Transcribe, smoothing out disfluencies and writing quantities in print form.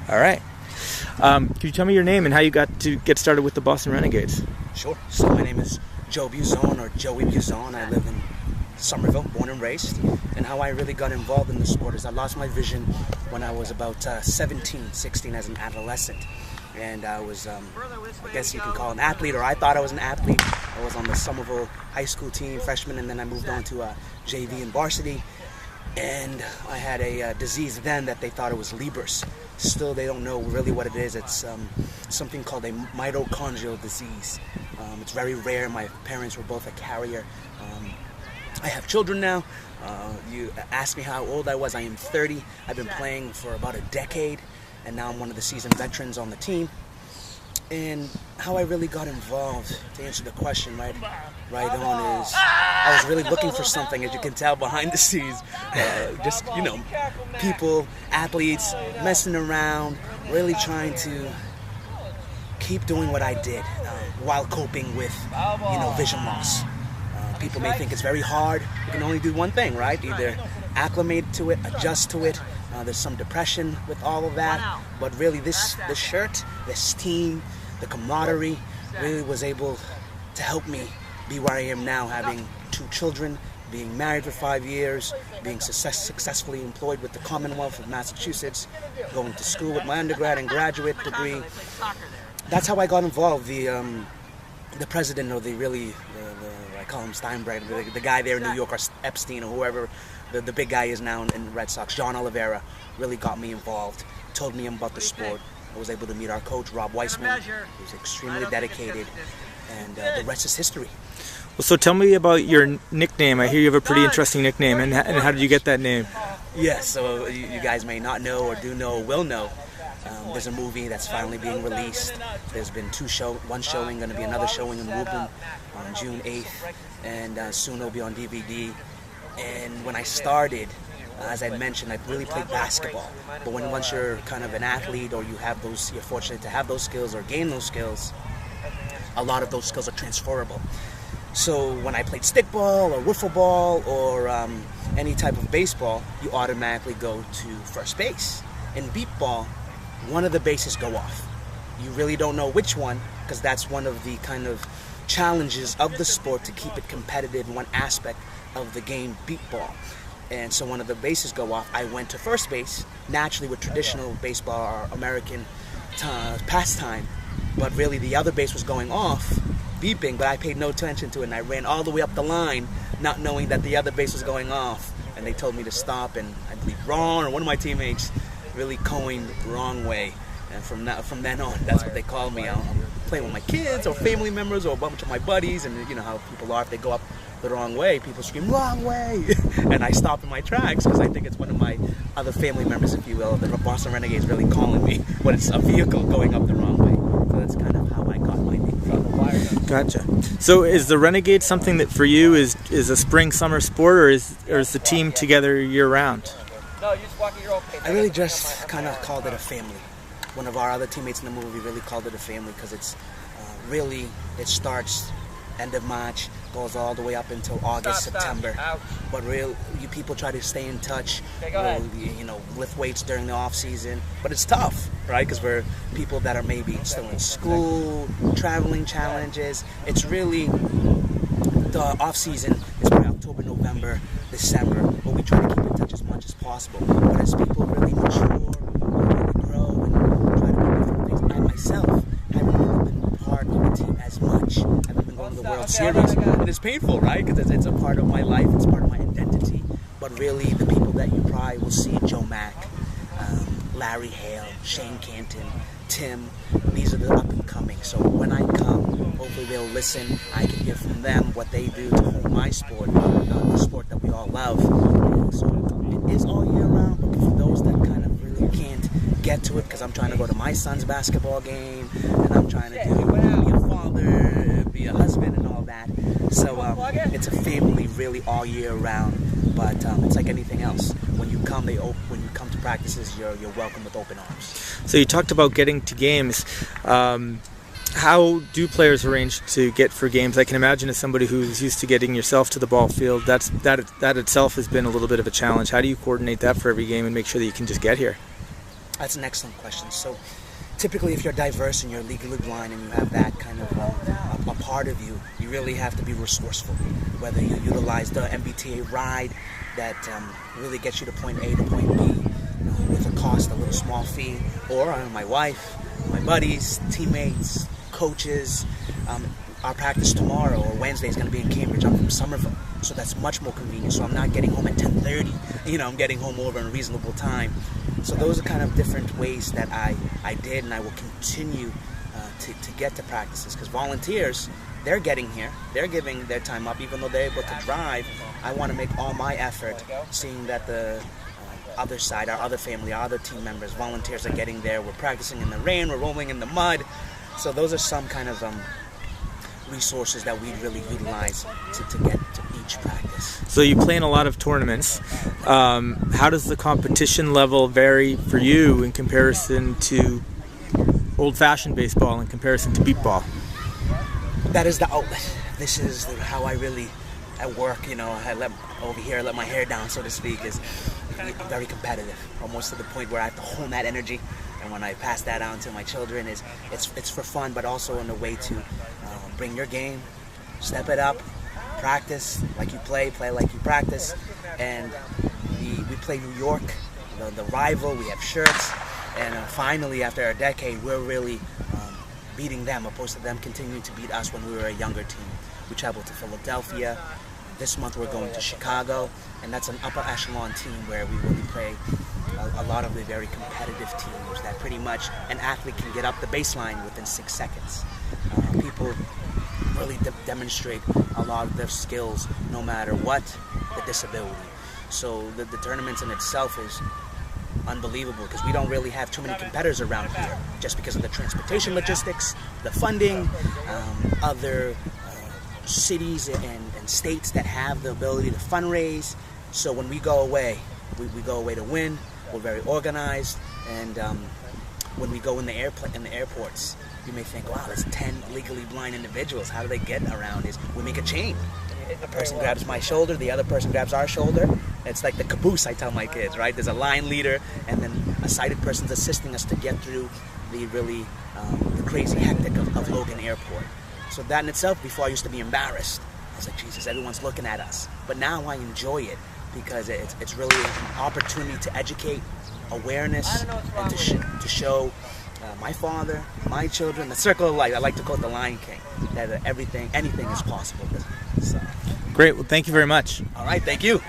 All right. Could you tell me your name and how you got to get started with the Boston Renegades? Sure. So my name is Joe Buizon, or Joey Buizon. I live in Somerville, born and raised. And how I really got involved in the sport is I lost my vision when I was about 16 as an adolescent. And I was, I guess you can call it an athlete, or I thought I was an athlete. I was on the Somerville high school team, freshman, and then I moved on to JV and varsity. And I had a disease then that they thought it was Leber's. Still, they don't know really what it is. It's something called a mitochondrial disease. It's very rare. My parents were both a carrier. I have children now. You asked me how old I was. I am 30. I've been playing for about a decade, and now I'm one of the seasoned veterans on the team. And how I really got involved, to answer the question right on, is I was really looking for something, as you can tell behind the scenes. Just, you know, people, athletes, messing around, really trying to keep doing what I did while coping with, you know, vision loss. People may think it's very hard. You can only do one thing, right? Either acclimate to it, adjust to it. There's some depression with all of that, but really this shirt, this team, the camaraderie really was able to help me be where I am now, having 2 children, being married for 5 years, being successfully employed with the Commonwealth of Massachusetts, going to school with my undergrad and graduate degree. That's how I got involved. The president, or I call him Steinbrenner, the guy there in New York, or Epstein, or whoever the big guy is now in the Red Sox, John Oliveira, really got me involved, told me about the sport. I was able to meet our coach, Rob Weissman. He was extremely dedicated, and the rest is history. Well, so tell me about your nickname. I hear you have a pretty interesting nickname, and how did you get that name? Yes, so you guys may not know, or do know, or will know. There's a movie that's finally being released. There's been one showing, going to be another showing in Woburn on June 8th, and soon it'll be on DVD. And when I started, as I mentioned, I really played basketball. But once you're kind of an athlete, or you're fortunate to have those skills or gain those skills, a lot of those skills are transferable. So when I played stickball or wiffle ball or any type of baseball, you automatically go to first base. In beep ball, one of the bases go off. You really don't know which one, because that's one of the kind of challenges of the sport, to keep it competitive in one aspect of the game, beep ball. And so one of the bases go off. I went to first base, naturally, with traditional baseball or American pastime, but really the other base was going off, beeping, but I paid no attention to it, and I ran all the way up the line, not knowing that the other base was going off, and they told me to stop, and I believe Ron, or one of my teammates, really coined wrong way, and from then on, that's what they called me. I'm playing with my kids or family members or a bunch of my buddies, and you know how people are, if they go up the wrong way, people scream wrong way, and I stop in my tracks, because I think it's one of my other family members, if you will, the Boston Renegades, really calling me when it's a vehicle going up the wrong way. So that's kind of how I got my nickname. Gotcha. So is the Renegade something that for you is a spring-summer sport, or is the team together year-round? I really just kind of called it a family. One of our other teammates in the movie really called it a family, because it's it starts end of March, goes all the way up until August, September. But you people try to stay in touch, you know, lift weights during the off season. But it's tough, right? Because we're people that are maybe still in school, traveling challenges. It's really, the off season is probably October, November, December. But we try to keep in touch as much as possible. But as people really mature, really grow, and try to do different things, I myself haven't really been part of the team as much. I haven't been going to the World Series, and it's painful, right? Because it's a part of my life, it's part of my identity. But really, the people that you probably will see, Joe Mack, Larry Hale, Shane Canton, Tim, these are the up and coming. So when I come, hopefully they'll listen. I can hear from them what they do to hold my sport, the sport that we all love. So it is all year round, but for those that kind of really can't get to it, because I'm trying to go to my son's basketball game, and I'm trying to be a father, be a husband, and all that. So it's a family really all year round. But it's like anything else. When you come, when you come to practices, you're welcome with open arms. So you talked about getting to games. How do players arrange to get for games? I can imagine as somebody who's used to getting yourself to the ball field, that itself has been a little bit of a challenge. How do you coordinate that for every game and make sure that you can just get here? That's an excellent question. So typically if you're diverse and you're legally blind and you have that kind of a part of you, you really have to be resourceful. Whether you utilize the MBTA ride that really gets you to point A to point B with a cost, a little small fee, or my wife, my buddies, teammates, coaches. Our practice tomorrow or Wednesday is going to be in Cambridge. I'm from Somerville, so that's much more convenient. So I'm not getting home at 10:30. I'm getting home over in a reasonable time. So those are kind of different ways that I did and I will continue to get to practices, because volunteers, they're getting here, they're giving their time up, even though they're able to drive. I want to make all my effort, seeing that the other side, our other family, our other team members, volunteers are getting there. We're practicing in the rain, we're rolling in the mud. So those are some kind of resources that we really utilize to get to each practice. So you play in a lot of tournaments. How does the competition level vary for you in comparison to old-fashioned baseball, in comparison to beep ball? That is the outlet. This is how I really, at work, I let my hair down, so to speak, is I'm very competitive, almost to the point where I have to hone that energy. And when I pass that on to my children, it's for fun, but also in a way to bring your game, step it up, practice like you play like you practice. And we play New York, the rival. We have shirts, and finally, after a decade, we're really beating them, opposed to them continuing to beat us when we were a younger team. We traveled to Philadelphia. This month we're going to Chicago, and that's an upper echelon team where we really play a lot of the very competitive teams that pretty much an athlete can get up the baseline within 6 seconds. People really demonstrate a lot of their skills no matter what the disability. So the tournaments in itself is unbelievable, because we don't really have too many competitors around here, just because of the transportation logistics, the funding, other cities and states that have the ability to fundraise. So when we go away, we go away to win. We're very organized, and when we go in the airports, you may think, wow, there's 10 legally blind individuals. How do they get around? Is we make a chain. A person grabs my shoulder, the other person grabs our shoulder. It's like the caboose, I tell my kids, right? There's a line leader, and then a sighted person's assisting us to get through the really the crazy hectic of Logan Airport. So that in itself, before I used to be embarrassed. I was like, Jesus, everyone's looking at us. But now I enjoy it, because it's really an opportunity to educate, awareness, and to show my father, my children, the circle of life. I like to quote the Lion King, that anything is possible. So. Great. Well, thank you very much. All right. Thank you.